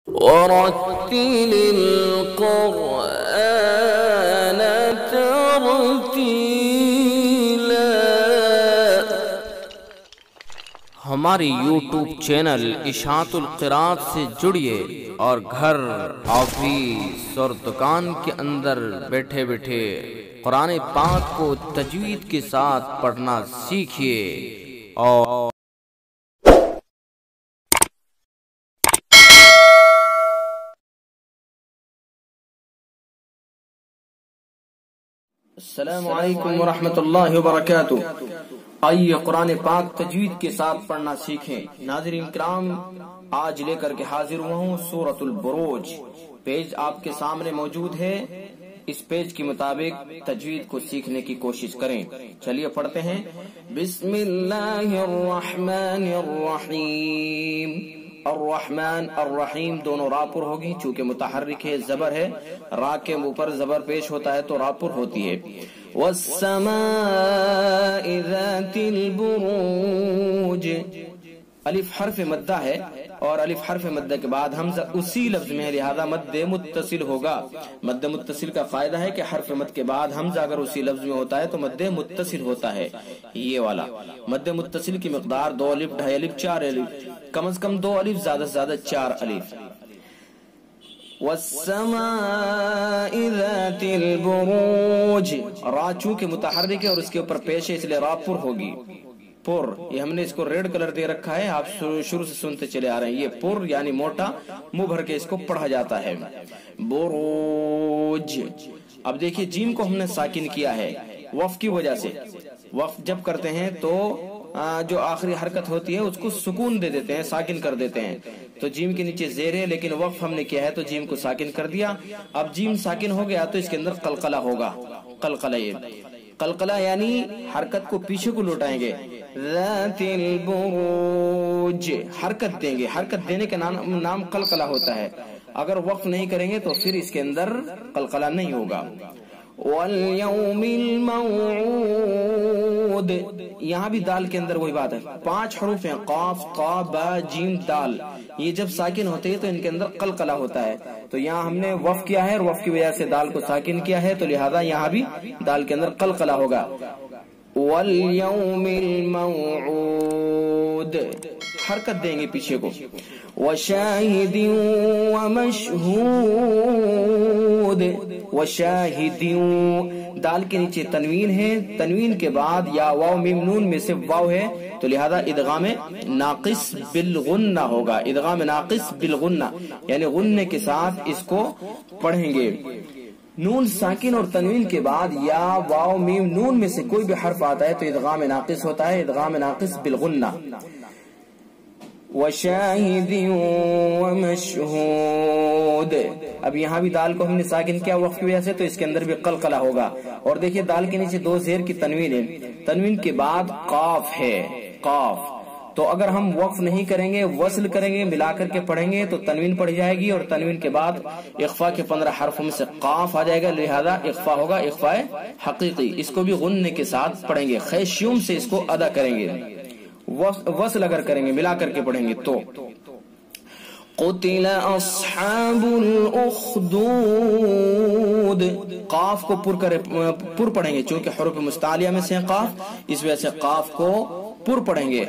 ورتل القرآن ترتیلا۔ ہماری یوٹیوب چینل اشاعت القراءت سے جڑیے اور گھر، آفس اور دکان کے اندر بیٹھے بیٹھے قرآن پاک کو تجوید کے ساتھ پڑھنا سیکھیے۔ اور السلام علیکم ورحمۃ اللہ وبرکاتہ۔ آئیے قرآن پاک تجوید کے ساتھ پڑھنا سیکھیں۔ ناظرین کرام، آج لے کر کے حاضر ہوا ہوں سورۃ البروج۔ پیج آپ کے سامنے موجود ہے، اس پیج کے مطابق تجوید کو سیکھنے کی کوشش کریں۔ چلیے پڑھتے ہیں۔ بسم اللہ الرحمن الرحیم۔ الرحمن الرحیم دونوں را پر ہوگی، چونکہ متحرک ہے، زبر ہے، را کے اوپر زبر پیش ہوتا ہے تو را پر ہوتی ہے۔ والسماء ذات البروج، الف حرف مدہ ہے اور الف حرف مدہ کے بعد حمزہ اسی لفظ میں ہے، لہذا مد متصل ہوگا۔ مد متصل کا فائدہ ہے کہ حرف مد کے بعد حمزہ اگر اسی لفظ میں ہوتا ہے تو مد متصل ہوتا ہے۔ یہ والا مد متصل کی مقدار 2 الف، 2.5 الف، 4 الف، کم از کم 2 الف، زیادہ سے زیادہ 4 الف۔ والسماء ذات البروج، را چونکہ متحرک ہے اور اس کے اوپر پیش ہے، اس لیے را پر ہوگی۔ پر، یہ ہم نے اس کو ریڈ کلر دے رکھا ہے، آپ شروع سے سنتے چلے آ رہے ہیں۔ یہ پر یعنی موٹا منہ بھر کے اس کو پڑھا جاتا ہے۔ بروج، اب دیکھیے جیم کو ہم نے ساکن کیا ہے وقف کی وجہ سے۔ وقف جب کرتے ہیں تو جو آخری حرکت ہوتی ہے اس کو سکون دے دیتے ہیں، ساکن کر دیتے ہیں، تو جیم کے نیچے زیر ہے، لیکن وقف ہم نے کیا ہے تو جیم کو ساکن کر دیا۔ اب جیم ساکن ہو گیا تو اس کے اندر قلقلہ ہوگا۔ قلقلہ، یہ قلقلہ یعنی حرکت کو پیچھے کو لوٹائیں گے۔ ذات البروج، حرکت دیں گے، حرکت دینے کا نام قلقلہ ہوتا ہے۔ اگر وقف نہیں کریں گے تو پھر اس کے اندر قلقلہ نہیں ہوگا۔ والیوم الموعود، یہاں بھی دال کے اندر وہی بات ہے، 5 حروف ہیں، قاف، طا، با، جیم، دال، یہ جب ساکن ہوتے ہیں تو ان کے اندر قلقلہ ہوتا ہے۔ تو یہاں ہم نے وقف کیا ہے اور وقف کی وجہ سے دال کو ساکن کیا ہے، تو لہذا یہاں بھی دال کے اندر قلقلہ ہوگا۔ والیوم الموعود، حرکت دیں گے پیچھے کو۔ وشاہد ومشہود، وشاہد، دال کے نیچے تنوین ہے، تنوین کے بعد یا واو میم نون میں سے واو ہے، تو لہذا ادغام ناقص بالغنہ ہوگا۔ ادغام ناقص بالغنہ یعنی غنہ کے ساتھ اس کو پڑھیں گے۔ نون ساکن اور تنوین کے بعد یا واو میم نون میں سے کوئی بھی حرف آتا ہے تو ادغام ناقص ہوتا ہے، ادغام ناقص بالغنہ۔ وشاہد ومشہود، اب یہاں بھی دال کو ہم نے ساکن کیا وقف کی وجہ سے تو اس کے اندر بھی قلقلہ ہوگا۔ اور دیکھیے دال کے نیچے 2 زیر کی تنوین ہے، تنوین کے بعد قاف ہے، قاف، تو اگر ہم وقف نہیں کریں گے، وصل کریں گے، ملا کر کے پڑھیں گے تو تنوین پڑھ جائے گی، اور تنوین کے بعد اخفا کے 15 حرفوں میں سے قاف آ جائے گا، لہذا اخفا ہوگا، اخفا حقیقی۔ اس کو بھی غننے کے ساتھ پڑھیں گے، خیشیوم سے اس کو ادا کریں گے۔ وصل اگر کریں گے، ملا کر کے پڑھیں گے تو قتل اصحاب الاخدود، قاف کو پر پڑھیں گے، چونکہ حروف مستعلیہ میں سے ہیں قاف، اس وجہ سے قاف کو پر پڑھیں گے۔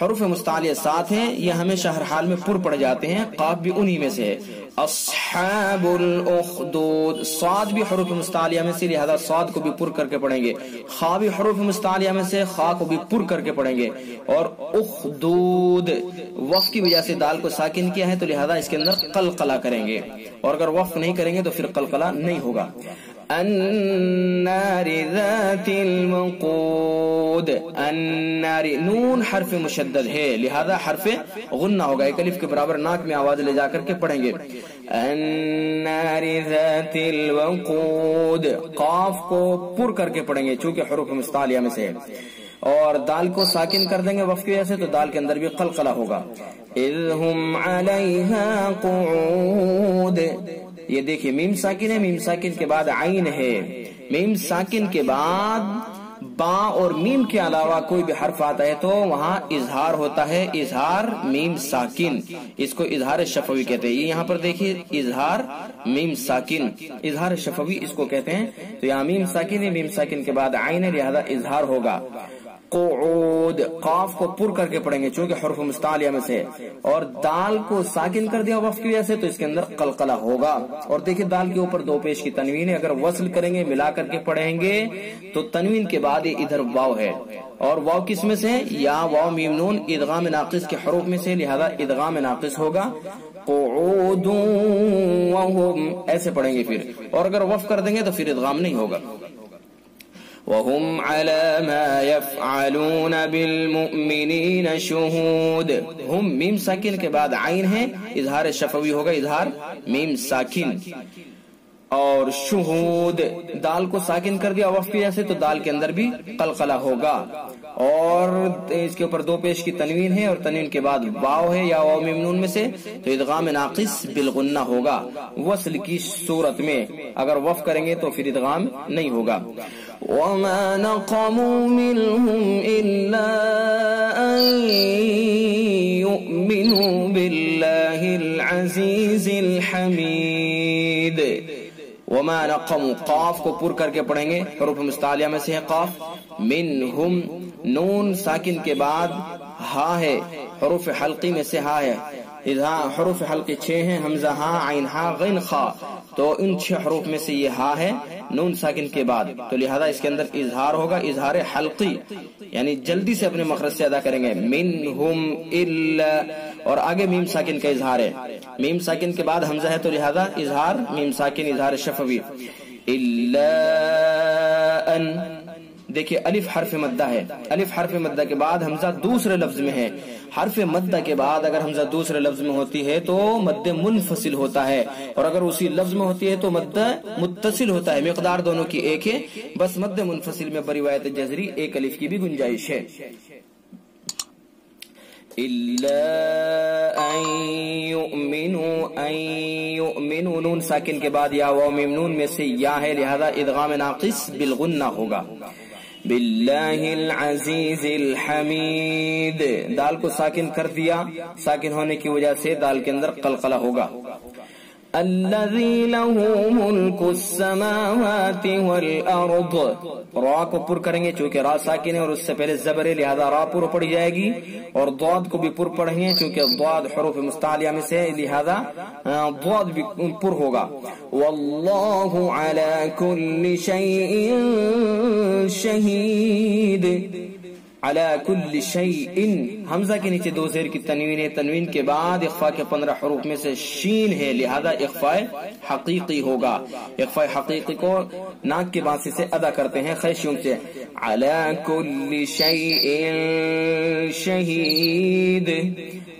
حروف مستعلیہ 7 ہیں، یہ ہمیشہ ہر حال میں پر پڑھ جاتے ہیں، قاف بھی انہی میں سے ہے۔ اصحاب الاخدود، صاد بھی حروف مستعلیہ میں سے، لہذا صاد کو بھی پر کر کے پڑھیں گے۔ خا بھی حروف مستعلیہ میں سے، خا کو بھی پر کر کے پڑھیں گے۔ اور اخدود، وقف کی وجہ سے دال کو ساکن کیا ہے تو لہذا اس کے اندر قلقلہ کریں گے، اور اگر وقف نہیں کریں گے تو پھر قلقلہ نہیں ہوگا۔ النار ذات الوقود، النار، نون حرف مشدد ہے لہذا حرف غنہ ہوگا، ایک الف کے برابر ناک میں آواز لے جا کر کے پڑھیں گے۔ النار ذات الوقود، قاف کو پر کر کے پڑھیں گے چونکہ حروف مستعلیہ میں سے ہے، اور دال کو ساکن کر دیں گے وقف کی وجہ سے تو دال کے اندر بھی قلقلہ ہوگا۔ اذ ہم علیہا قعود، یہ دیکھیے میم ساکن ہے، میم ساکن کے بعد عین ہے، میم ساکن کے بعد با اور میم کے علاوہ کوئی بھی حرف آتا ہے تو وہاں اظہار ہوتا ہے، اظہار میم ساکن، اس کو اظہار شفوی کہتے ہیں۔ یہاں پر دیکھیے اظہار میم ساکن، اظہار شفوی اس کو کہتے ہیں۔ تو یہاں میم ساکن ہے، میم ساکن کے بعد عین ہے، لہذا اظہار ہوگا۔ قعود، قاف کو پر کر کے پڑھیں گے چونکہ حروف مستعلیہ میں سے، اور دال کو ساکن کر دیا وقف کی وجہ سے تو اس کے اندر قلقلہ ہوگا۔ اور دیکھیں دال کے اوپر دو پیش کی تنوین ہے، اگر وصل کریں گے ملا کر کے پڑھیں گے تو تنوین کے بعد ادھر واو ہے، اور واو کس میں سے؟ یا واو میم نون ادغام ناقص کے حروف میں سے، لہذا ادغام ناقص ہوگا۔ قعود وہم ایسے پڑھیں گے پھر، اور اگر وقف کر دیں گے تو پھر ادغام نہیں ہوگا۔ وَهُمْ عَلَى مَا يَفْعَلُونَ بِالْمُؤْمِنِينَ شُهُودٌ، ہم میم ساکن کے بعد عین ہے، اظہار شفوی ہوگا، اظہار میم ساکن۔ اور شہود، دال کو ساکن کر دیا وقف کی وجہ سے تو دال کے اندر بھی قلقلہ ہوگا، اور اس کے اوپر دو پیش کی تنوین ہے اور تنوین کے بعد واو ہے یا واو میم نون میں سے تو ادغام ناقص بالغنہ ہوگا وصل کی صورت میں، اگر وقف کریں گے تو پھر ادغام نہیں ہوگا۔ وَمَا نَقَمُوا مِنْهُمْ إِلَّا أَن يُؤْمِنُوا بِاللَّهِ الْعَزِيزِ الْحَمِيدِ۔ وما نقموا، قاف کو پر کر کے پڑھیں گے، حروف مستعلیہ میں سے ہے قاف۔ منہم، نون ساکن کے بعد ہا ہے، حروف حلقی میں سے ہا ہے، حروف حلقی 6 ہیں، حمزہ ہا، عین ہا، غین خا، تو ان 6 حروف میں سے یہ ہا ہے نون ساکن کے بعد، تو لہذا اس کے اندر اظہار ہوگا، اظہار حلقی، یعنی جلدی سے اپنے مخرج سے ادا کریں گے۔ منہم الا، اور آگے میم ساکن کا اظہار ہے، میم ساکن کے بعد حمزہ ہے تو لہذا اظہار میم ساکن، اظہار شفوی۔ الا ان، دیکھیے الف حرف مدہ ہے، الف حرف مدہ کے بعد حمزہ دوسرے لفظ میں ہے، حرف مدہ کے بعد اگر حمزہ دوسرے لفظ میں ہوتی ہے تو مد منفصل ہوتا ہے، اور اگر اسی لفظ میں ہوتی ہے تو مد متصل ہوتا ہے، مقدار دونوں کی ایک ہے، بس مد منفصل میں بروایت جزری ایک الف کی بھی گنجائش ہے۔ إِلَّا أَن يُؤْمِنُوا، نون ساکن کے بعد یا واو میم نون میں سے یا ہے، لہذا ادغام ناقص بالغنہ ہوگا۔ باللہ العزیز الحمید، دال کو ساکن کر دیا، ساکن ہونے کی وجہ سے دال کے اندر قلقلہ ہوگا۔ الذی لہ ملک السماوات والارض، را کو پر کریں گے چونکہ را ساکن ہے اور اس سے پہلے زبر ہے، لہذا را پر پڑی جائے گی، اور ضاد کو بھی پر پڑھیں گے چونکہ ضاد حروف مستعلیہ میں سے، لہذا ضاد بھی پر ہوگا۔ واللہ علی کل شیء شہید، علی کل شیء، حمزہ کے نیچے دو زیر کی تنوین ہے، تنوین کے بعد اخفاء کے 15 حروف میں سے شین ہے، لہذا اخفاء حقیقی ہوگا۔ اخفاء حقیقی کو ناک کے بانسے سے ادا کرتے ہیں خیشیوں سے۔ علی کل شیء شہید،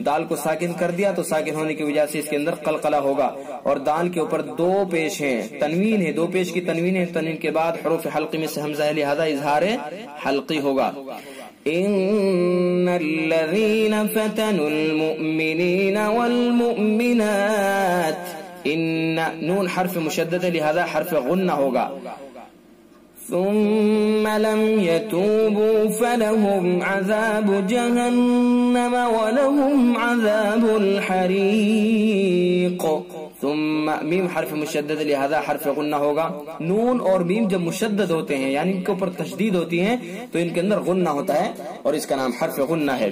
دال کو ساکن کر دیا تو ساکن ہونے کی وجہ سے اس کے اندر قلقلہ ہوگا، اور دال کے اوپر دو پیش ہیں، تنوین ہے، دو پیش کی تنوین ہے، تنوین کے بعد حروف حلقی میں سے حمزہ ہے، لہذا اظہار حلقی ہوگا۔ ان الذين فتنوا المؤمنين والمؤمنات، ان نون حرف مشدد ہے لہذا حرف غنہ ہوگا۔ ثم لم يتوبوا فلهم عذاب جهنم ولهم عذاب الحريق۔ ثم میم حرف مشدد لہذا حرف غنہ ہوگا۔ نون اور میم جب مشدد ہوتے ہیں یعنی ان کے اوپر تشدید ہوتی ہیں تو ان کے اندر غنہ ہوتا ہے اور اس کا نام حرف غنہ ہے۔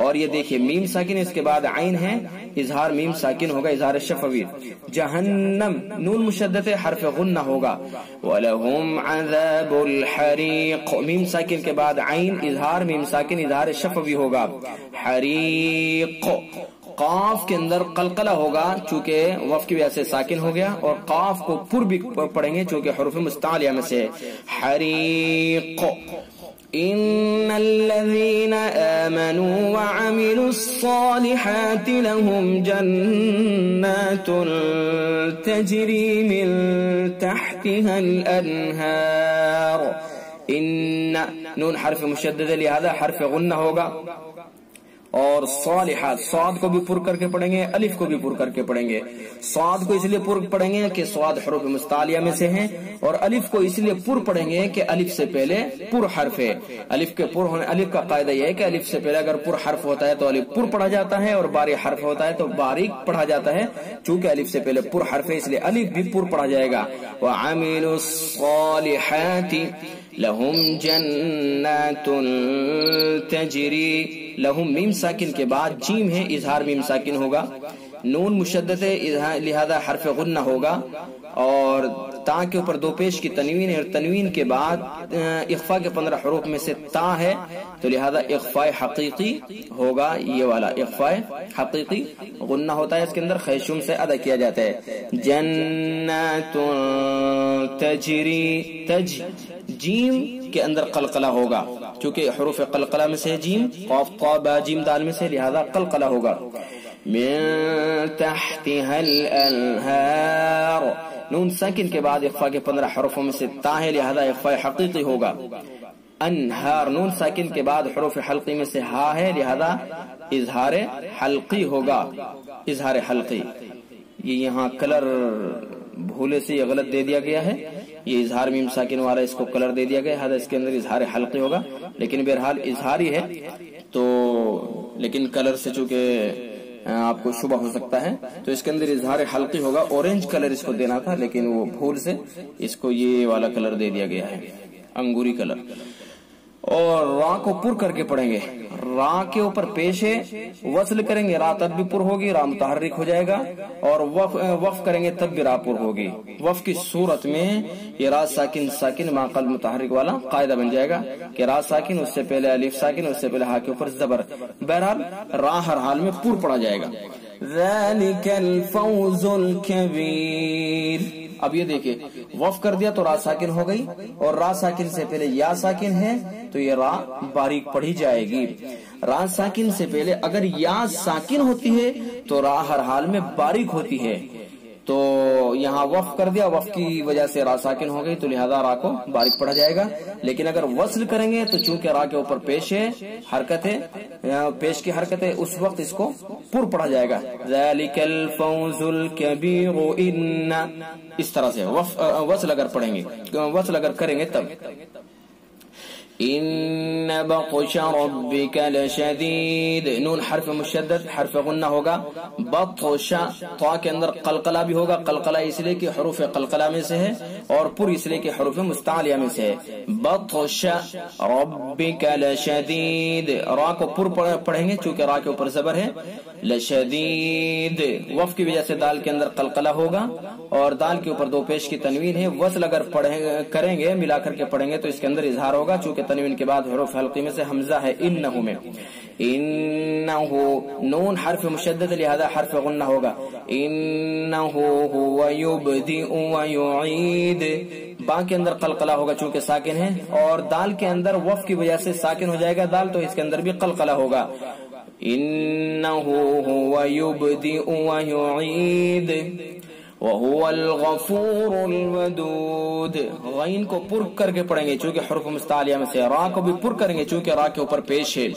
اور یہ دیکھیے میم ساکن اس کے بعد عین ہے، اظہار میم ساکن ہوگا، اظہار شفوی۔ جہنم نون مشدد ہے، حرف غنہ ہوگا۔ وَلَهُمْ عَذَابُ الْحَرِيقِ، میم ساکن کے بعد عین، اظہار میم ساکن، اظہار شفوی ہوگا۔ حریق، قاف کے اندر قلقلہ ہوگا چونکہ وف کی وجہ سے ساکن ہو گیا، اور قاف کو پر بھی پڑھیں گے چونکہ حروف مستعلیہ میں سے۔ حریق، ان الذين آمنوا وعملوا الصالحات لهم جنات تجري من تحتها الانهار۔ ان نون حرف مشدد لہذا حرف غنہ ہوگا۔ اور صالحات، صاد کو بھی پر کر کے پڑھیں گے، الف کو بھی پر کر کے پڑھیں گے۔ صاد کو اس لیے پر پڑھیں گے کہ صاد حروف مستعلیہ میں سے ہیں، اور الف کو اس لیے پر پڑھیں گے کہ الف سے پہلے پر حرف ہے۔ الف کے پر ہونے، الف کا قاعدہ یہ ہے کہ الف سے پہلے اگر پر حرف ہوتا ہے تو الف پر پڑھا جاتا ہے، اور باریک حرف ہوتا ہے تو باریک پڑھا جاتا ہے۔ چونکہ الف سے پہلے پر حرف ہے اس لیے الف بھی پر پڑھا جائے گا۔ وَعَمِلُوا الصَّالِحَاتِ لَهُمْ جَنَّاتٌ تَجْرِي، لہم میم ساکن کے بعد جیم ہے، اظہار میم ساکن ہوگا، نون مشدد ہے لہذا حرف غنہ ہوگا، اور تا کے اوپر دو پیش کی تنوین ہے، اور تنوین کے بعد اخفاء کے 15 حروف میں سے تا ہے تو لہذا اخفاء حقیقی ہوگا، یہ والا اخفاء حقیقی غنہ ہوتا ہے، اس کے اندر خیشوم سے ادا کیا جاتا ہے۔ جنات تجری، تج جیم کے اندر قلقلہ ہوگا، چونکہ حروف قلقلہ میں سے جیم، قاف طا با جیم دال میں سے، لہذا قلقلہ ہوگا۔ من تحتها الانہار، نون ساکن کے بعد اخفاء کے 15 حروفوں میں سے تا ہے لہذا اخفاء حقیقی ہوگا۔ انہار، نون ساکن کے بعد حروف حلقی میں سے ہا ہے لہذا اظہار حلقی ہوگا، اظہار حلقی۔ یہ یہاں کلر بھولے سے یہ غلط دے دیا گیا ہے، یہ اظہار میم ساکن والا اس کو کلر دے دیا گیا ہے، اس کے اندر اظہار حلقی ہوگا، لیکن بہرحال اظہاری ہے تو، لیکن کلر سے چونکہ آپ کو شبہ ہو سکتا ہے تو اس کے اندر اظہار حلقی ہوگا۔ اورنج کلر اس کو دینا تھا لیکن وہ بھول سے اس کو یہ والا کلر دے دیا گیا ہے، انگوری کلر۔ اور را کو پر کر کے پڑھیں گے، را کے اوپر پیش ہے، وصل کریں گے را تب بھی پر ہوگی، را متحرک ہو جائے گا، اور وقف کریں گے تب بھی را پر ہوگی۔ وقف کی صورت میں یہ را ساکن ساکن ما قبل متحرک والا قاعدہ بن جائے گا کہ را ساکن اس سے پہلے الف ساکن اس سے پہلے ہا کے اوپر زبر، بہرحال را ہر حال میں پر پڑھا جائے گا۔ ذالک الفوز الکبیر، اب یہ دیکھیں وقف کر دیا تو را ساکن ہو گئی، اور را ساکن سے پہلے یا ساکن ہے تو یہ را باریک پڑھی جائے گی۔ را ساکن سے پہلے اگر یا ساکن ہوتی ہے تو را ہر حال میں باریک ہوتی ہے، تو یہاں وقف کر دیا، وقف کی وجہ سے را ساکن ہو گئی تو لہذا را کو باریک پڑھا جائے گا۔ لیکن اگر وصل کریں گے تو چونکہ را کے اوپر پیش ہے، حرکت ہے، پیش کی حرکت ہے، اس وقت اس کو پر پڑھا جائے گا۔ ذالک الفوز الکبیر، ان، اس طرح سے وصل اگر پڑھیں گے، وصل اگر کریں گے تب۔ ان بطش ربک لشدید، نون حرف مشدد حرف غنہ ہوگا، بطش طا کے اندر قلقلہ بھی ہوگا، قلقلہ اس لیے کہ حروف قلقلہ میں سے ہے، اور پر اس لیے کہ حروف مستعلیہ میں سے ہے۔ بطش ربک لشدید، را کو پر پڑھیں گے چونکہ را کے اوپر زبر ہے، لشدید وقف کی وجہ سے دال کے اندر قلقلہ ہوگا، اور دال کے اوپر دو پیش کی تنوین ہے، وصل اگر کریں گے ملا کر کے پڑھیں گے تو اس کے اندر اظہار ہوگا، چونکہ تنوین کے بعد حروف حلقی میں سے حمزہ ہے انہو میں، انہو نون حرف مشدد لہذا حرف غنہ ہوگا، انہو ہوا یبدئ ویعید، با کے اندر قلقلہ ہوگا چونکہ ساکن ہے، اور دال کے اندر وقف کی وجہ سے ساکن ہو جائے گا دال تو اس کے اندر بھی قلقلہ ہوگا، انہو ہوا یبدئ ویعید وَهُوَ الْغَفُورُ الْوَدُودُ، غین کو پر کر کے پڑھیں گے چونکہ حروف مستعلیہ میں سے، را کو بھی پر کریں گے چونکہ را کے اوپر پیش ہے،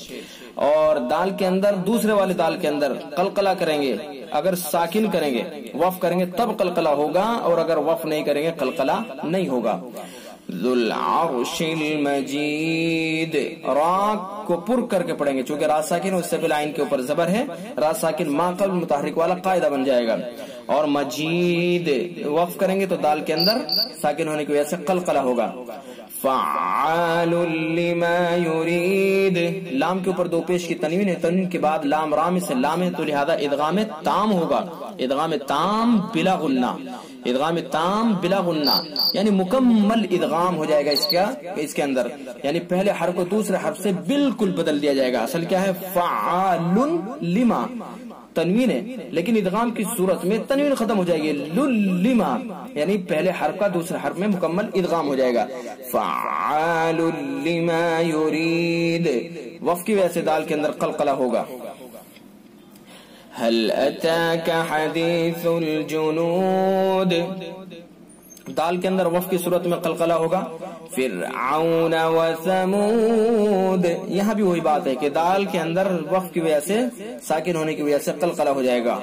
اور دال کے اندر دوسرے والے دال کے اندر قلقلہ کریں گے، اگر ساکن کریں گے وقف کریں گے تب قلقلہ ہوگا، اور اگر وقف نہیں کریں گے قلقلہ نہیں ہوگا۔ ذو العرش المجید، را کو پر کر کے پڑھیں گے چونکہ را ساکن اس سے پہلے عین کے اوپر زبر ہے، را ساکن ما قبل متحرک والا قاعدہ بن جائے گا، اور مجید وقف کریں گے تو دال کے اندر ساکن ہونے کی وجہ سے قلقلہ ہوگا۔ فعال لما یرید، لام کے اوپر دو پیش کی تنوین ہے، تنوین کے بعد لام رام سے لام ہے تو لہذا ادغام تام ہوگا، ادغام تام بلا غنہ، ادغام تام بلا غنہ یعنی مکمل ادغام ہو جائے گا اس کے اندر، یعنی پہلے حرف کو دوسرے حرف سے بالکل بدل دیا جائے گا۔ اصل کیا ہے؟ فعال لما، تنوین ہے لیکن ادغام کی صورت میں تنوین ختم ہو جائے گی، لما یعنی پہلے حرف کا دوسرے حرف میں مکمل ادغام ہو جائے گا۔ فعال لما یرید، وقف کی وجہ سے دال کے اندر قلقلہ ہوگا۔ هل اتاك حديث الجنود، دال کے اندر وف کی صورت میں قلقلہ ہوگا. فرعون و ثمود، یہاں بھی وہی بات ہے کہ دال کے اندر وف کی وجہ سے ساکن ہونے کی وجہ سے قلقلہ ہو جائے گا.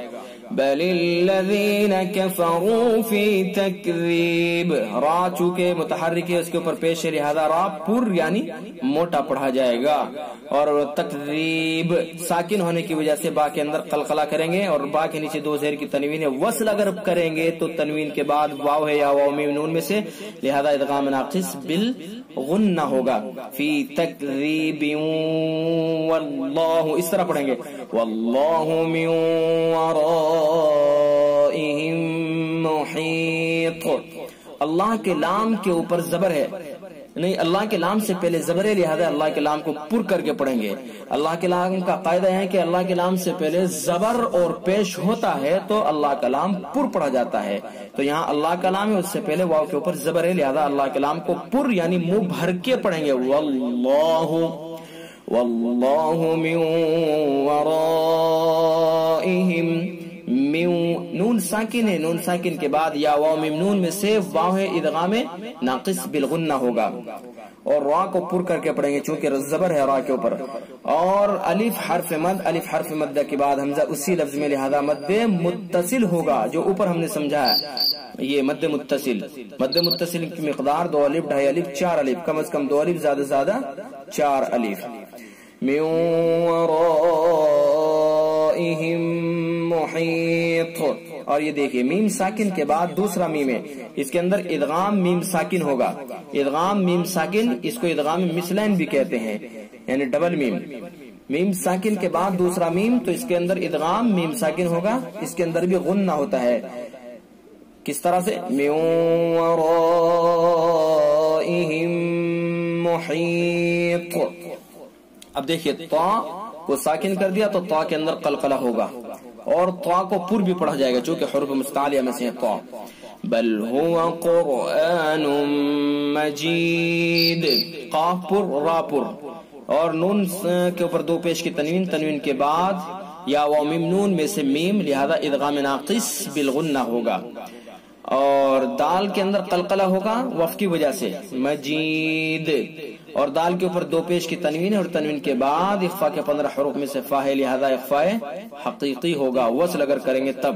بل الذین کفروا فی تکذیب، را چونکہ متحرک ہے اس کے اوپر پیش ہے، لہذا را پر یعنی موٹا پڑھا جائے گا. اور تکذیب ساکن ہونے کی وجہ سے با کے اندر قلقلہ کریں گے، اور با کے نیچے دو زیر کی تنوین ہے. وصل اگر کریں گے تو تنوین کے بعد واو ہے یا واو میم نون میں سے، لہذا ادغام ناقص بالغنہ ہوگا. فی تکذیب واللہ، اس طرح پڑھیں گے واللہ من ورائہم محیط. اللہ کے لام کے اوپر زبر ہے، نہیں اللہ کے لام سے پہلے زبر ہے، لہذا اللہ کے لام کو پر کر کے پڑھیں گے. اللہ کے لام کا قاعدہ ہے کہ اللہ کے لام سے پہلے زبر اور پیش ہوتا ہے تو اللہ کا لام پر پڑھا جاتا ہے. تو یہاں اللہ کا لام ہے، اس سے پہلے واو کے اوپر زبر ہے، لہذا اللہ کے لام کو پر یعنی منہ بھر کے پڑھیں گے. واللہ من ورائہم، نون ساکن ہے، نون ساکن کے بعد یا واو میم نون میں سے واو ہے، ادغام ناقص بالغنہ ہوگا. اور را کو پر کر کے پڑھیں گے چونکہ زبر ہے را کے اوپر. اور الف حرف مد، الف حرف مد کے بعد حمزہ اسی لفظ میں، لہذا مد متصل ہوگا جو اوپر ہم نے سمجھا ہے. یہ مد متصل، مد متصل کی مقدار 2 الف 2.5 الف 4 الف، کم از کم 2 الف زیادہ زیادہ 4 الف. من ورائہم محیط. اور یہ دیکھیں میم ساکن کے بعد دوسرا میم ہے، اس کے اندر ادغام میم ساکن ہوگا. ادغام میم ساکن، اس کو ادغام مثلین بھی کہتے ہیں، یعنی ڈبل میم. میم ساکن کے بعد دوسرا میم، تو اس کے اندر ادغام میم ساکن ہوگا، اس کے اندر بھی غنہ ہوتا ہے. کس طرح سے؟ من ورائہم محیط. اب دیکھیے طا کو ساکن کر دیا تو طا کے اندر قلقلہ ہوگا، اور طا کو پر بھی پڑھا جائے گا چونکہ حروف مستعلیہ میں سے ہے طا. بل هو قرآن مجید، قاف پر را پر، اور نون کے اوپر دو پیش کی تنوین، تنوین کے بعد یا واو میم نون میں سے میم، لہذا ادغام ناقص بالغنہ ہوگا. اور دال کے اندر قلقلہ ہوگا وف کی وجہ سے، مجید. اور دال کے اوپر دو پیش کی تنوین ہے، اور تنوین کے بعد اخفا کے 15 حروف میں سے فا ہے، لہذا اخفا حقیقی ہوگا. وصل اگر کریں گے تب.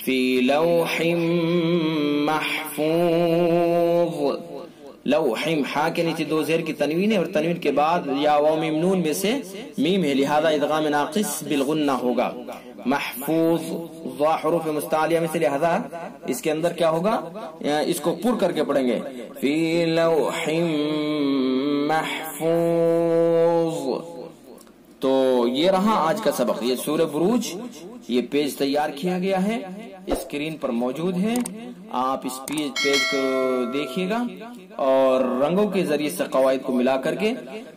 فی لوح محفوظ، لوح حا کے نیچے دو زیر کی تنوین ہے، اور تنوین کے بعد یا واو میم نون میں سے میم ہے، لہذا ادغام ناقص بالغنہ ہوگا. محفوظ ضا حروف مستعلیہ میں سے، لہذا اس کے اندر کیا ہوگا؟ اس کو پر کر کے پڑھیں گے. فی لوح محفوظ. تو یہ رہا آج کا سبق. یہ سورہ بروج، یہ پیج تیار کیا گیا ہے، اسکرین پر موجود ہے، آپ اس پیج کو دیکھیے گا اور رنگوں کے ذریعے سے قواعد کو ملا کر کے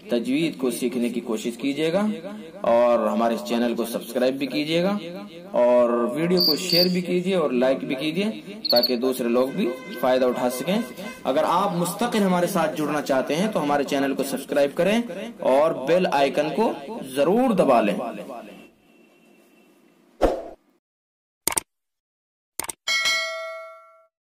تجوید کو سیکھنے کی کوشش کیجیے گا. اور ہمارے اس چینل کو سبسکرائب بھی کیجیے گا، اور ویڈیو کو شیئر بھی کیجیے اور لائک بھی کیجیے تاکہ دوسرے لوگ بھی فائدہ اٹھا سکیں. اگر آپ مستقل ہمارے ساتھ جڑنا چاہتے ہیں تو ہمارے چینل کو سبسکرائب کریں اور بیل آئیکن کو ضرور دبا لیں.